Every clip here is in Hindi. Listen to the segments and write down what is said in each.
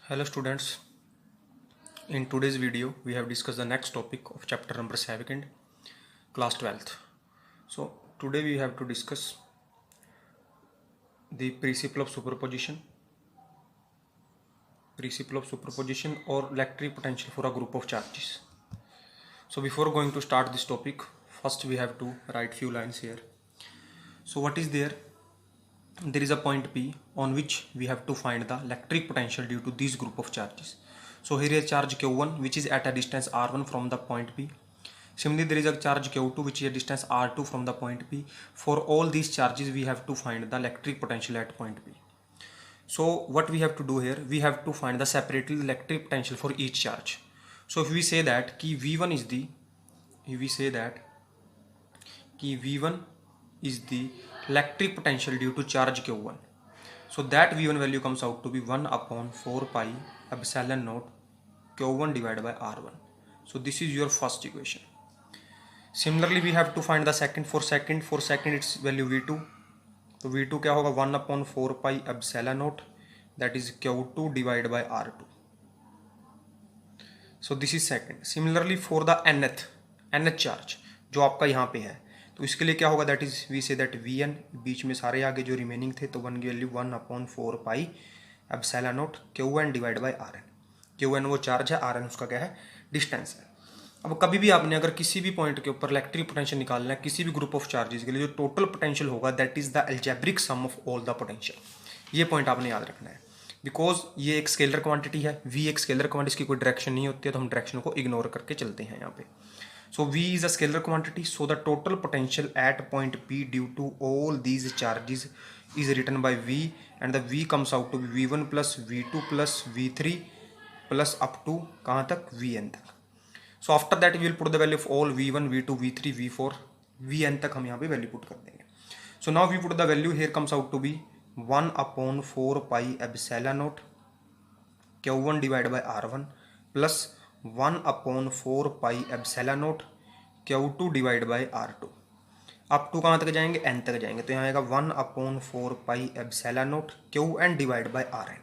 Hello students, in today's video we have discussed the next topic of chapter number 2nd, class 12th. So today we have to discuss the principle of superposition or electric potential for a group of charges. So before going to start this topic, first we have to write few lines here. So what is there? There is a point P on which we have to find the electric potential due to this group of charges. So here is charge Q1 which is at a distance R1 from the point P. Similarly, there is a charge Q2 which is a distance R2 from the point P. For all these charges we have to find the electric potential at point P. So what we have to do here, we have to find the separately electric potential for each charge. So if we say that ki V1 is the electric potential due to charge Q1. So that V1 value comes out to be 1 upon 4 pi epsilon naught Q1 divided by R1. So this is your first equation. Similarly, we have to find the second. For second its value V2. तो V2 क्या होगा 1 upon 4 pi epsilon naught, that is Q2 divided by R2. So this is second. Similarly for the nth charge जो आपका यहाँ पे है, तो इसके लिए क्या होगा, that is we say that Vn, बीच में सारे आगे जो रिमेनिंग थे तो 1 की value 1 upon 4 pi epsilon naught Qn divide by Rn. Qn वो चार्ज है, Rn उसका क्या है, डिस्टेंस है. अब कभी भी आपने अगर किसी भी पॉइंट के ऊपर इलेक्ट्रिक पोटेंशियल निकालना है किसी भी ग्रुप ऑफ चार्जेस के लिए, जो टोटल पोटेंशियल होगा that is the algebraic sum of all the potential. ये पॉइंट आपने याद रखना है, बिकॉज ये एक स्केलर क्वांटिटी है. V एक स्केलर क्वांटिटी, इसकी कोई डायरेक्शन नहीं होती है तो हम डायरेक्शन को इग्नोर करके चलते हैं यहाँ पे. So V is a scalar quantity, so the total potential at point P due to all these charges is written by V, and the V comes out to be V1 plus V2 plus V3 plus up to कहाँ तक, Vn तक. So after that we will put the value of all V1, V2, V3, V4, Vn तक हम यहाँ पे वैल्यू पुट कर देंगे. So now we put the value here comes out to be 1 upon 4 pi epsilon naught Q1 divided by R1 plus 1 upon 4 pi epsilon naught Q2 divide by R2. Up to कहाँ तक जाएंगे, n तक जाएंगे, तो यहाँ आएगा 1 upon 4 pi epsilon naught Qn divide by Rn.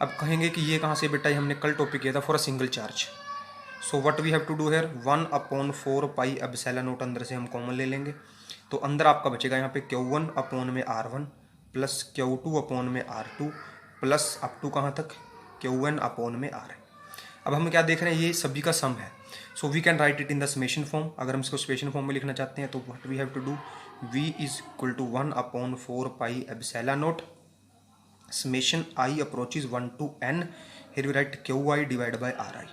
अब कहेंगे कि ये कहाँ से बेटा, ये हमने कल टॉपिक किया था for a single charge. So what we have to do here, 1 upon 4 pi epsilon naught अंदर से हम कॉमन ले लेंगे, तो अंदर आपका बचेगा यहाँ पे Q1 अपॉन में R1 प्लस Q2 अपॉन में R2 प्लस अप टू कहाँ तक, Qn अपॉन में Rn. अब हम क्या देख रहे हैं, ये सभी का सम है. So we can write it in the summation form. अगर हम इसको समेशन फॉर्म में लिखना चाहते हैं तो what we have to do, v is equal to 1 upon 4 pi epsilon naught summation I approaches 1 to n, here we write Qi divided by Ri.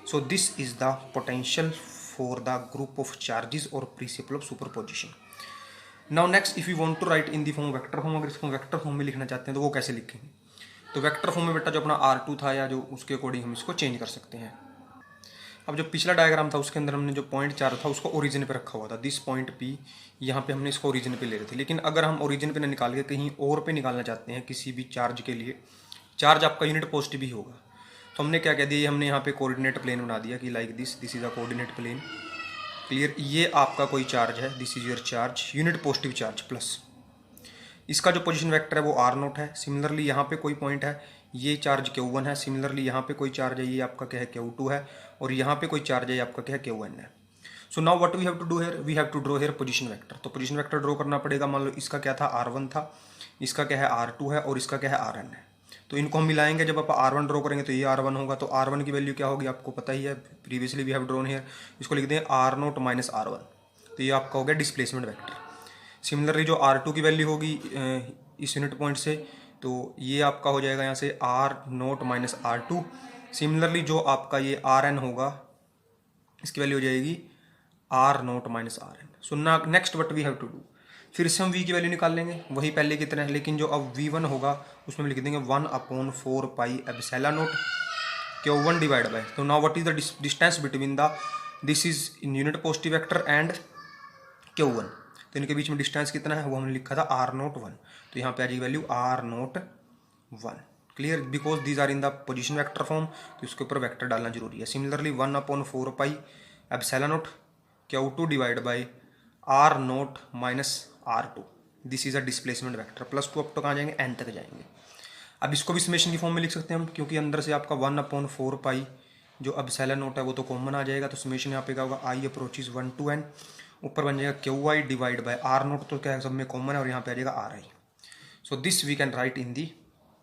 So this is the potential for the group of charges or principle of superposition. Now next if we want to write in the form of vector form, अगर इसको वेक्टर फॉर्म में लिखना चाहते हैं तो वो कैसे लिखेंगे, तो वेक्टर फॉर्म में बेटा जो अपना R2 था या जो उसके अकॉर्डिंग हम इसको चेंज कर सकते हैं. अब जो पिछला डायग्राम था उसके अंदर हमने जो पॉइंट 4 था उसको ओरिजिन पे रखा हुआ था, दिस पॉइंट P, यहाँ पे हमने इसको ओरिजिन पे ले रहे थे. लेकिन अगर हम ओरिजिन पे ना निकाल के कहीं और पे निकालना चाहते हैं किसी भी चार्ज के लिए, चार्ज आपका यूनिट पॉजिटिव ही होगा, तो हमने क्या कह दिया, हमने यहाँ पे कोऑर्डिनेट प्लेन बना दिया कि like this is a coordinate plane. Clear, ये आपका कोई चार्ज है, this is your charge, unit positive charge, plus इसका जो पोजीशन वेक्टर है वो R0 है. सिमिलरली यहाँ पे कोई पॉइंट है, ये चार्ज Q1 है. सिमिलरली यहाँ पे कोई चार्ज है, ये आपका क्या है, Q2 है. और यहाँ पे कोई चार्ज है, ये आपका क्या है, Qn है. So now what we have to do here, we have to draw here position vector. तो पोजीशन वेक्टर ड्रॉ करना पड़ेगा. मान लो इसका क्या था, R1 था, इसका क्या है R2 है और इसका क्या है Rn है. तो इनको हम मिलाएंगे, जब आप R1 ड्रॉ करेंगे तो ये R1 होगा. तो R1 की वैल्यू क्या होगी आपको पता ही है, previously we have drawn here. इसको लिख दें R0 माइनस R1, तो ये आपका हो गया डिस्प्लेसमेंट वेक्टर. सिमिलरली जो R2 की वैल्यू होगी इस यूनिट पॉइंट से, तो ये आपका हो जाएगा यहाँ से R0 माइनस R2. सिमिलरली जो आपका ये Rn होगा इसकी वैल्यू हो जाएगी R0 माइनस Rn. सो ना next what we have to do, फिर से हम V की वैल्यू निकाल लेंगे वही पहले की तरह, लेकिन जो अब V1 होगा उसमें लिख देंगे 1 upon 4 pi epsilon naught Q1 divide by. तो now what is the distance between the, this is in unit positive vector and Q1, तो इनके बीच में डिस्टेंस कितना है वो हमने लिखा था R0 1, तो यहाँ पे आ जाएगी value R0 1. Clear, because these are in the position vector form, तो इसके ऊपर वेक्टर डालना जरूरी है. Similarly 1 upon 4 pi epsilon naught Q2 divide by R0 minus R2, this is a displacement vector. Plus 2 अब तो कहाँ जाएंगे, n तक जाएंगे. अब इसको भी समेशन की फॉर्म में लिख सकते हैं हम, क्योंकि अंदर से आपका 1/4 पाई जो एप्सिलॉन नॉट है वो तो कॉमन आ जाएगा, तो समेशन यहाँ पे क्या होगा, आई अप्रोचेज 1 to n, ऊपर बन जाएगा Q I divide by R naught, तो क्या है सब में कॉमन है और यहाँ पे आ जाएगा R I. So this we can write in the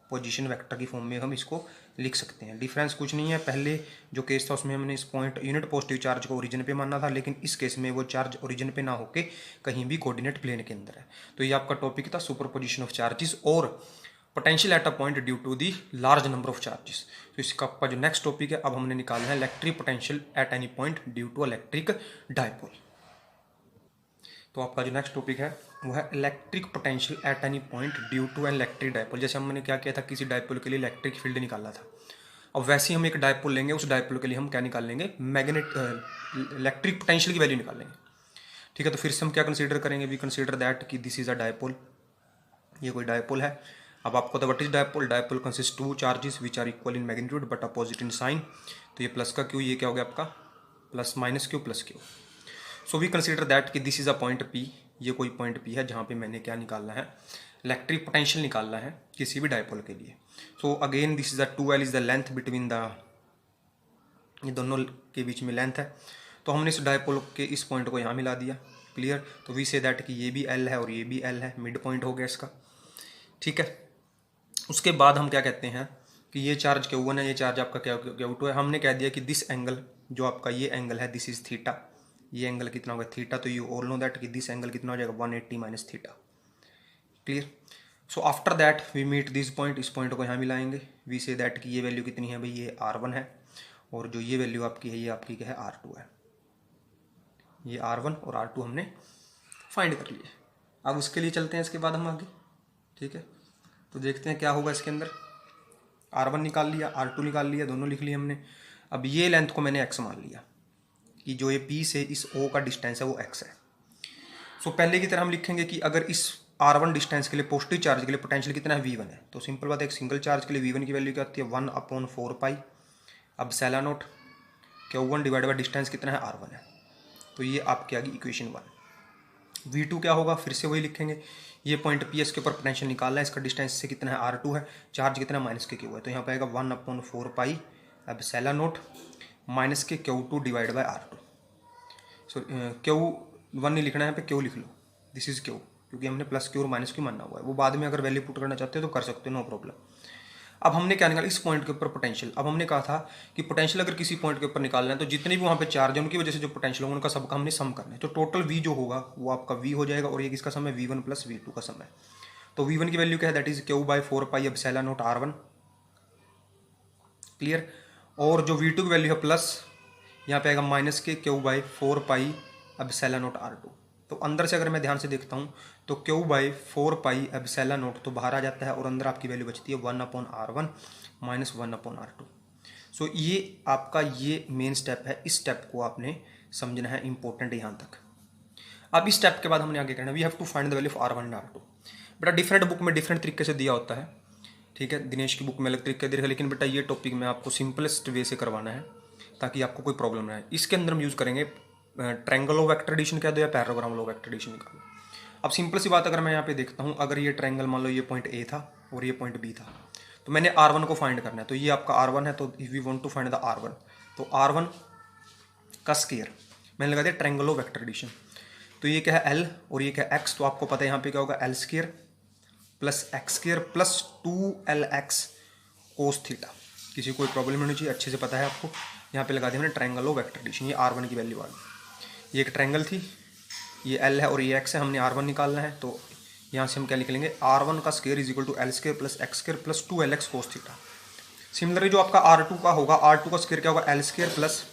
position vector की फॉर्म में हम इसको लिख सकते हैं। डिफरेंस कुछ नहीं है, पहले जो केस था उसमें हमने इस पॉइंट यूनिट पॉजिटिव चार्ज को ओरिजिन पे मानना था, लेकिन इस केस में वो चार्ज ओरिजिन पे ना होके कहीं भी कोऑर्डिनेट प्लेन के अंदर है। तो ये आपका टॉपिक था सुपरपोजिशन ऑफ चार्जेस और potential at a point due to the large number of charges. तो इसका आपका जो नेक्स्ट टॉपिक है अब हमने निकालना है electric potential at any point due to electric dipole. तो आपका जो नेक्स्ट टॉपिक है वो है electric potential at any point due to an electric dipole. जैसे हमने क्या किया था, किसी डायपोल के लिए इलेक्ट्रिक फील्ड निकाला था, अब वैसे ही हम एक डायपोल लेंगे, उस डायपोल के लिए हम क्या निकाल लेंगे, इलेक्ट्रिक पोटेंशियल की वैल्यू निकाल लेंगे। ठीक है, तो फिर से हम क्या कंसीडर करेंगे, वी कंसीडर दैट कि दिस इज अ डायपोल, ये कोई डायपोल है। अब आपको तो what is dipole, dipole consist two charges which are equal in magnitude but opposite in sign. तो ये प्लस का क्यू, ये क्या हो गया आपका plus minus Q plus Q. So we consider that कि this is a point P, ये कोई पॉइंट पी है जहाँ पे मैंने क्या निकालना है, इलेक्ट्रिक पोटेंशियल निकालना है किसी भी डायपोल के लिए। So again this is the 2l is the length between the, ये दोनों के बीच में लेंथ है, तो हमने इस डायपोल के इस पॉइंट को यहाँ मिला दिया। क्लियर, तो वी से दैट कि ये भी l है और ये भी l है, मिड पॉइंट हो गया इसका। ठीक है, उसके बाद हम क्या कहते हैं कि ये चार्ज Q1 है, ये चार्ज आपका Q2 है। हमने कह दिया कि दिस एंगल जो आपका ये एंगल है दिस इज थीटा, ये एंगल कितना होगा थीटा, तो यू ऑल नो दैट कि दिस एंगल कितना हो जाएगा 180 minus theta. Clear, so after that we meet this point, इस पॉइंट को यहाँ मिलाएंगे। वी से दैट कि ये वैल्यू कितनी है भाई, ये R1 है और जो ये वैल्यू आपकी है ये आपकी क्या है R2 है। ये R1 और R2 हमने फाइंड कर लिए। अब उसके लिए चलते हैं इसके बाद हम आगे। ठीक है, तो देखते हैं क्या होगा इसके अंदर। R1 निकाल लिया, R2 निकाल लिया, दोनों लिख लिए हमने। अब ये लेंथ को मैंने x मान लिया कि जो ये P से इस O का डिस्टेंस है वो x है। सो पहले की तरह हम लिखेंगे कि अगर इस R1 डिस्टेंस के लिए पॉजिटिव चार्ज के लिए पोटेंशियल कितना है V1 है, तो सिंपल बात है, एक सिंगल चार्ज के लिए V1 की वैल्यू क्या होती है 1/4 पाई। अब सेला naught Q1 divide by distance कितना है R1 है, तो ये आपकी आ गई इक्वेशन 1। V2 क्या होगा, फिर से वही लिखेंगे, ये पॉइंट पी एस के ऊपर पोटेंशियल निकालना है, इसका डिस्टेंस से कितना है R2 है, चार्ज कितना माइनस के क्यू है, तो यहाँ पे आएगा 1/4 पाई अब सेला नोट माइनस के Q2 divide by R2। So Q1 नहीं लिखना है, यहाँ पे Q लिख लो, दिस इज Q, क्योंकि हमने प्लस Q और माइनस Q मानना हुआ है। वो बाद में अगर वैल्यू पुट करना चाहते हो तो कर सकते हो, नो प्रॉब्लम। अब हमने क्या निकाला इस पॉइंट के ऊपर पोटेंशियल। अब हमने कहा था कि पोटेंशियल अगर किसी पॉइंट के ऊपर निकालना है तो जितने भी वहाँ पे चार्ज है उनकी वजह से जो पोटेंशियल होगा उनका सबका हमने सम करना है। तो टोटल V जो होगा वो आपका V हो जाएगा और ये किसका सम है V1 प्लस V2 का सम है। तो V1 की वैल्यू क्या है, that is Q/4 pi epsilon not R1। Clear, और जो V2 की वैल्यू है प्लस यहाँ पे आएगा माइनस के Q/4 pi epsilon not R2। तो अंदर से अगर मैं ध्यान से देखता हूँ तो Q/4 पाई एप्सिलॉन नॉट तो बाहर आ जाता है और अंदर आपकी वैल्यू बचती है 1/R1 माइनस 1/R2। सो ये आपका ये मेन स्टेप है, इस स्टेप को आपने समझना है, इंपॉर्टेंट है यहाँ तक। अब इस स्टेप के बाद हमने आगे करना है, we have to find the value of R1 and R2। बेटा डिफरेंट बुक में डिफरेंट तरीके से दिया होता है, ठीक है, दिनेश की बुक में अलग तरीके दिया है, लेकिन बेटा ये टॉपिक में आपको सिंपलेस्ट वे से करवाना है ताकि आपको कोई प्रॉब्लम ना आए। इसके अंदर हम यूज़ करेंगे ट्रायंगल ऑफ वेक्टर एडिशन कह दो या पैराग्राम ऑफ वेक्टर एडिशन निकालो। अब सिंपल सी बात, अगर मैं यहाँ पे देखता हूँ, अगर ये ट्रायंगल मान लो ये पॉइंट A था और ये पॉइंट B था, तो मैंने R1 को फाइंड करना है। तो ये आपका R1 है, तो if we want to find the R1, तो R1 का स्क्वायर मैंने लगा दिया ट्रायंगल ऑफ वेक्टर एडिशन। तो ये क्या है L और ये क्या है X, तो आपको पता है यहाँ पे क्या होगा L square plus X square plus 2LX cos theta. किसी कोई प्रॉब्लम नहीं होनी चाहिए, अच्छे से पता है आपको। यहाँ पे लगा दिया मैंने ट्रायंगल ऑफ वेक्टर एडिशन, ये R1 की वैल्यू आ गई। ये एक ट्रायंगल थी, ये L है और ये X है, हमने R1 निकालना है, तो यहाँ से हम क्या लिख लेंगे R1 का square is equal to L square plus X square plus 2LX cos theta. Similarly जो आपका R2 का होगा, R2 का स्क्वायर क्या होगा L square plus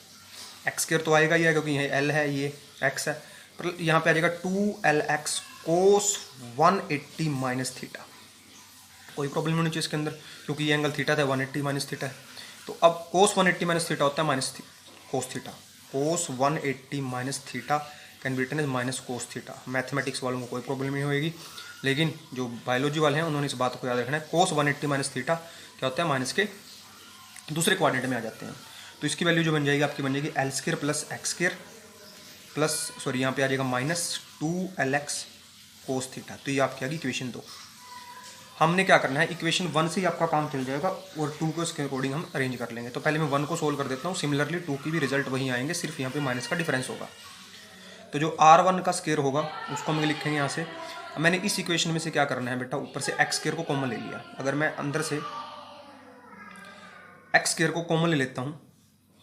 X square तो आएगा ही है क्योंकि ये L है ये X है, पर यहाँ पे आ जाएगा 2LX कोस 180 माइनस थीटा। कोई प्रॉब्लम नहीं चाहिए इसके अंदर क्योंकि ये एंगल थीटा था, 180 माइनस थीटा है। तो अब कोस 180 माइनस थीटा होता है minus cos theta. Cos 180 minus theta can be written as minus cos theta. Mathematics वालों को कोई प्रॉब्लम नहीं होगी, लेकिन जो बायोलॉजी वाले हैं उन्होंने इस बात को याद रखना है। कोस 180 माइनस थीटा क्या होता है, माइनस के दूसरे कोऑर्डिनेट में आ जाते हैं। तो इसकी वैल्यू जो बन जाएगी आपकी बन जाएगी L square plus X square plus sorry यहाँ पे आ जाएगा माइनस 2LX कोस थीटा। तो ये आपकी आ गई इक्वेशन 2। हमने क्या करना है, इक्वेशन 1 से ही आपका काम चल जाएगा और 2 को इसके अकॉर्डिंग हम अरेंज कर लेंगे। तो पहले मैं 1 को सोल्व कर देता हूँ, सिमिलरली 2 की भी रिजल्ट वही आएंगे, सिर्फ यहाँ पे माइनस का डिफरेंस होगा। तो जो R1 का स्क्वायर होगा उसको हम लिखेंगे यहाँ से। अब मैंने इस इक्वेशन में से क्या करना है बेटा, ऊपर से एक्स स्क्वायर को कॉमन ले लिया। अगर मैं अंदर से एक्स स्क्वायर को कॉमन ले लेता हूँ,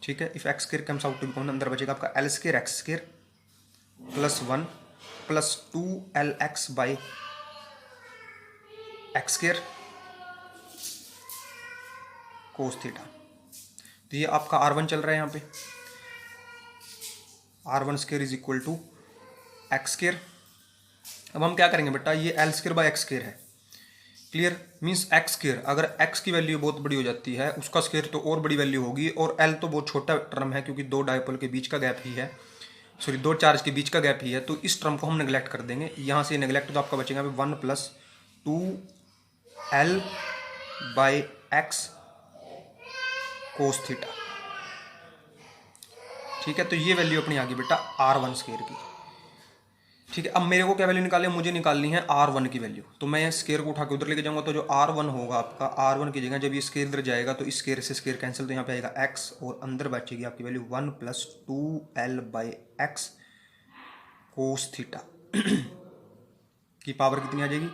ठीक है, if x square comes out to be common, अंदर बचेगा आपका L square x square plus 1 plus 2LX by x square cos theta. तो ये आपका R1 चल रहा है यहाँ पे, R1 square is equal to x square. अब हम क्या करेंगे बेटा, ये L square by x square है, क्लियर, मीन्स एक्स स्क्वायर, अगर एक्स की वैल्यू बहुत बड़ी हो जाती है उसका स्क्वायर तो और बड़ी वैल्यू होगी, और एल तो बहुत छोटा टर्म है क्योंकि दो डायपोल के बीच का गैप ही है, सॉरी दो चार्ज के बीच का गैप ही है, तो इस टर्म को हम नेग्लेक्ट कर देंगे। यहाँ से नेग्लेक्ट तो आपका बचेगा 1 plus 2L by x cos theta, ठीक है। तो ये वैल्यू अपनी आ गई बेटा R1 स्क्वायर की, ठीक है। अब मेरे को क्या वैल्यू निकालनी है, मुझे निकालनी है R1 की वैल्यू। तो मैं स्क्वायर को उठा के उधर लेके जाऊंगा, तो जो R1 होगा आपका, R1 की जगह जब ये स्क्वायर इधर जाएगा तो इस स्क्वायर से स्क्वायर कैंसिल, तो यहाँ पे आएगा x, और अंदर बचेगी आपकी value 1 plus 2L by x cos theta की पावर कितनी आ जाएगी,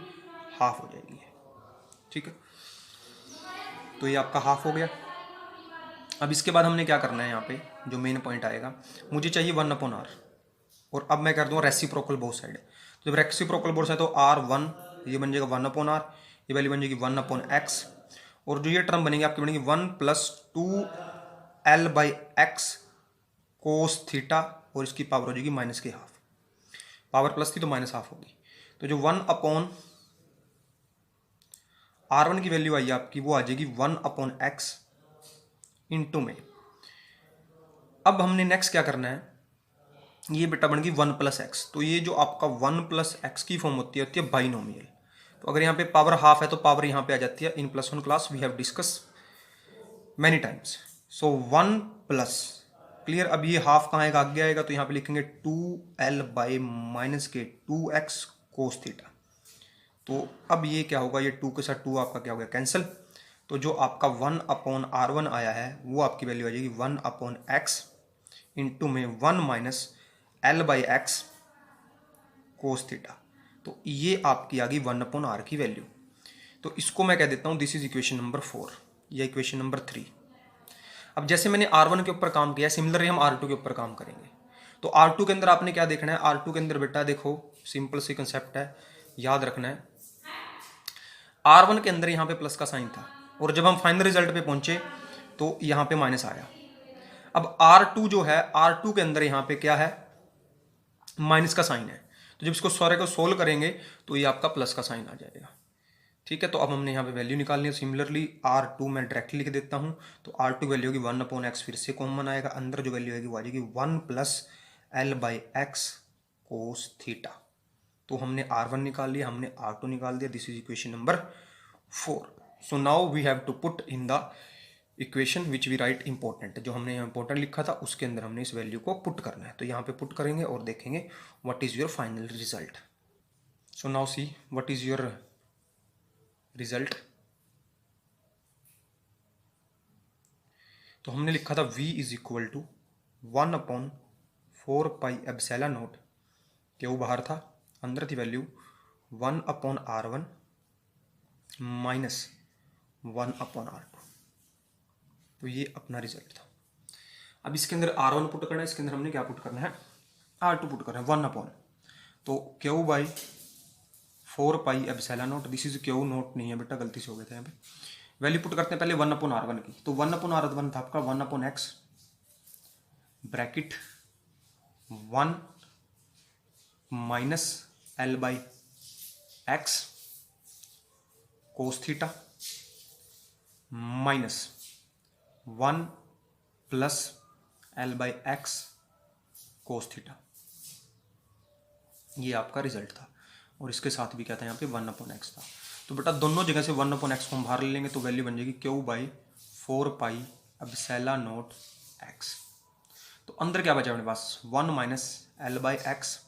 हाफ हो जाएगी, ठीक है। तो ये आपका हाफ हो गया। अब इसके बाद हमने क्या करना है, यहाँ पे जो मेन पॉइंट आएगा, मुझे चाहिए 1/r, और अब मैं कर दूँ रेसिप्रोकल बोथ साइड। जब रेसिप्रोकल बोथ साइड तो R1 ये बन जाएगा 1/r, ये वैल्यू बन जाएगी 1/x, और जो ये टर्म बनेगी आपकी बनेगी 1 plus 2L by x cos theta, और इसकी पावर हो जाएगी माइनस के हाफ, पावर प्लस थी तो माइनस हाफ होगी। तो जो 1/R1 की वैल्यू आई आपकी वो आ जाएगी 1/x इंटू में। अब हमने नेक्स्ट क्या करना है, ये बेटा बन गई 1 प्लस एक्स, तो ये जो आपका 1 प्लस एक्स की फॉर्म होती है बाइनोमियल। तो अगर यहाँ पे पावर हाफ है तो पावर यहाँ पे आ जाती है, in +1 class we have discuss many times. So 1 plus, clear. अब ये हाफ कहाँ आएगा, आगे आएगा, तो यहाँ पे लिखेंगे 2L बाई माइनस के 2x कोस थीटा। तो अब ये क्या होगा, ये 2 के साथ 2 आपका क्या हो गया, कैंसिल। तो जो आपका 1/R1 आया है वो आपकी वैल्यू आ जाएगी 1/x इंटू में 1 minus L by x cos theta. तो ये आपकी आ गई 1/r की वैल्यू। तो इसको मैं कह देता हूँ दिस इज इक्वेशन नंबर 4 या इक्वेशन नंबर 3। अब जैसे मैंने R1 के ऊपर काम किया, सिमिलरली हम R2 के ऊपर काम करेंगे। तो R2 के अंदर आपने क्या देखना है, R2 के अंदर बेटा देखो सिंपल सी कंसेप्ट है, याद रखना है। R1 के अंदर यहाँ पे प्लस का साइन था, और जब हम फाइनल रिजल्ट पे पहुंचे तो यहाँ पे माइनस आया। अब R2 जो है, R2 के अंदर यहाँ पे क्या है, माइनस का साइन है। तो जब इसको सारे को सोल्व करेंगे तो ये आपका प्लस का साइन आ जाएगा, ठीक है। तो अब हमने यहाँ पे वैल्यू निकालनी है। सिमिलरली R2 मैं डायरेक्टली लिख देता हूँ, तो R2 वैल्यू होगी 1/x, फिर से कॉमन आएगा, अंदर जो वैल्यू आएगी वो आ जाएगी 1 plus L by x cos theta. तो हमने R1 निकाल लिया, हमने R2 निकाल दिया, this is equation number 4। So now we have to put in the equation which we write important, जो हमने यहाँ इंपॉर्टेंट लिखा था उसके अंदर हमने इस वैल्यू को पुट करना है। तो यहाँ पे पुट करेंगे और देखेंगे what is your final result. So now see what is your result. तो हमने लिखा था v is equal to 1/4 pi epsilon naught, क्यों बाहर था, अंदर थी वैल्यू 1/R1 माइनस 1/R2। तो ये अपना रिजल्ट था। अब इसके अंदर R1 पुट करना है, इसके अंदर हमने क्या पुट करना है, R2 पुट करना है 1/, तो Q by 4 pi epsilon not, this is Q not नहीं है बेटा, गलती से हो गया था यहाँ पे। वैल्यू पुट करते हैं पहले 1/R1 की, तो 1/R1 था आपका 1/x bracket 1 minus L by x cos theta minus 1 plus L by x cos theta. ये आपका रिजल्ट था, और इसके साथ भी क्या था यहाँ पे 1/x था। तो बेटा दोनों जगह से 1/x को हम बाहर ले लेंगे, तो वैल्यू बन जाएगी Q by 4 pi epsilon not x. तो अंदर क्या बचा अपने पास 1 minus L by x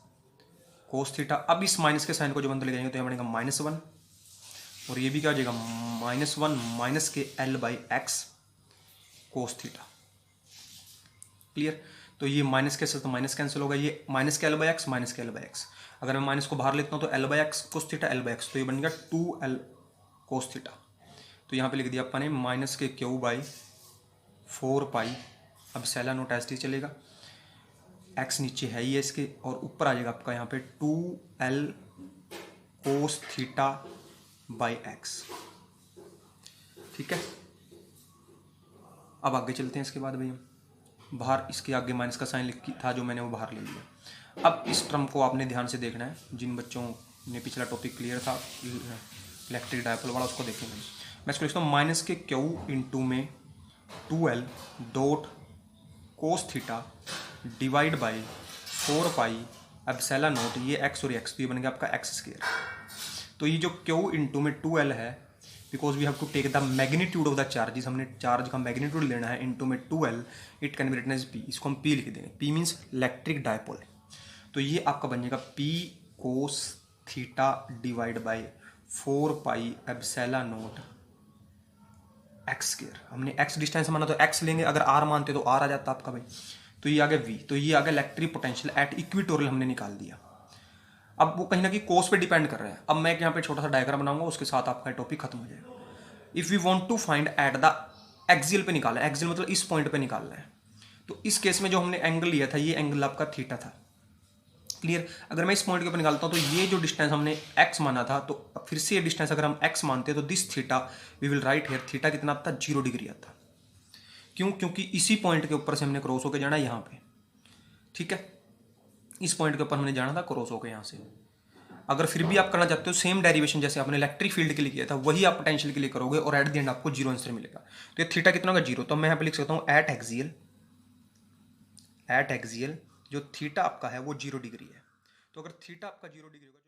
cos theta. अब इस माइनस के साइन को जब अंदर ले जाएंगे तो यहाँ बनेगा -1 और ये भी क्या हो जाएगा -1 माइनस के L by x cos theta. Clear. तो ये माइनस के साथ माइनस कैंसिल होगा, ये माइनस के एल बाई एक्स माइनस के एल बाई एक्स, अगर मैं माइनस को बाहर लेता हूँ तो L by x cos theta L by x, तो ये बन गया 2l कोस थीटा। तो यहाँ पे लिख दिया अपन ने माइनस के क्यू बाई 4 पाई, अब सेला नोट एस टी चलेगा, एक्स नीचे है ही है इसके, और ऊपर आ जाएगा आपका यहाँ पे 2l cos theta by x. ठीक है, अब आगे चलते हैं। इसके बाद भैया बाहर इसके आगे माइनस का साइन लिख था जो मैंने वो बाहर ले लिया। अब इस टर्म को आपने ध्यान से देखना है, जिन बच्चों ने पिछला टॉपिक क्लियर था इलेक्ट्रिक डायपोल वाला उसको देखेंगे। मैं इसको लिखता हूँ माइनस के क्यू इंटू में 2l dot cos theta divide by 4 pi epsilon not, ये एक्स और एक्स, तो ये बन गया आपका एक्स स्क्वायर। तो ये जो क्यू इंटू में 2l है, because we have to take the magnitude of the charges, हमने चार्ज का मैग्नीट्यूड लेना है, इंटू में 2l, it can be written as p, इसको हम पी लिख देंगे, पी मीन्स इलेक्ट्रिक डायपोल। तो ये आपका बन जाएगा P cos theta divide by 4 pi epsilon not x square. हमने एक्स डिस्टेंस माना तो एक्स लेंगे, अगर आर मानते तो आर आ जाता आपका भाई। तो ये आ गया वी, तो ये आ गया इलेक्ट्रिक पोटेंशियल एट इक्वेटोरियल हमने निकाल दिया। अब वो कहीं ना कहीं कोस पे डिपेंड कर रहा है। अब मैं यहाँ पे छोटा सा डायग्राम बनाऊंगा, उसके साथ आपका टॉपिक खत्म हो जाएगा। If we want to find at the axial पे निकालना है, एक्सियल मतलब इस पॉइंट पे निकालना है, तो इस केस में जो हमने एंगल लिया था ये एंगल आपका थीटा था। क्लियर। अगर मैं इस पॉइंट के ऊपर निकालता हूँ तो ये जो डिस्टेंस हमने x माना था, तो फिर से ये डिस्टेंस अगर हम x मानते तो this theta we will write here, theta कितना आता 0 डिग्री आता। क्यों? क्योंकि इसी पॉइंट के ऊपर से हमने क्रॉस होकर जाना यहाँ पे। ठीक है, इस पॉइंट के ऊपर हमने जाना था क्रॉस होकर यहाँ से। अगर फिर भी आप करना चाहते हो सेम डेरिवेशन जैसे आपने इलेक्ट्रिक फील्ड के लिए किया था, वही आप पोटेंशियल के लिए करोगे और एट द एंड आपको 0 आंसर मिलेगा। तो ये थीटा कितना होगा 0, तो मैं यहाँ पे लिख सकता हूँ एट एक्सियल जो थीटा आपका है वो 0 डिग्री है। तो अगर थीटा आपका 0 डिग्री होगा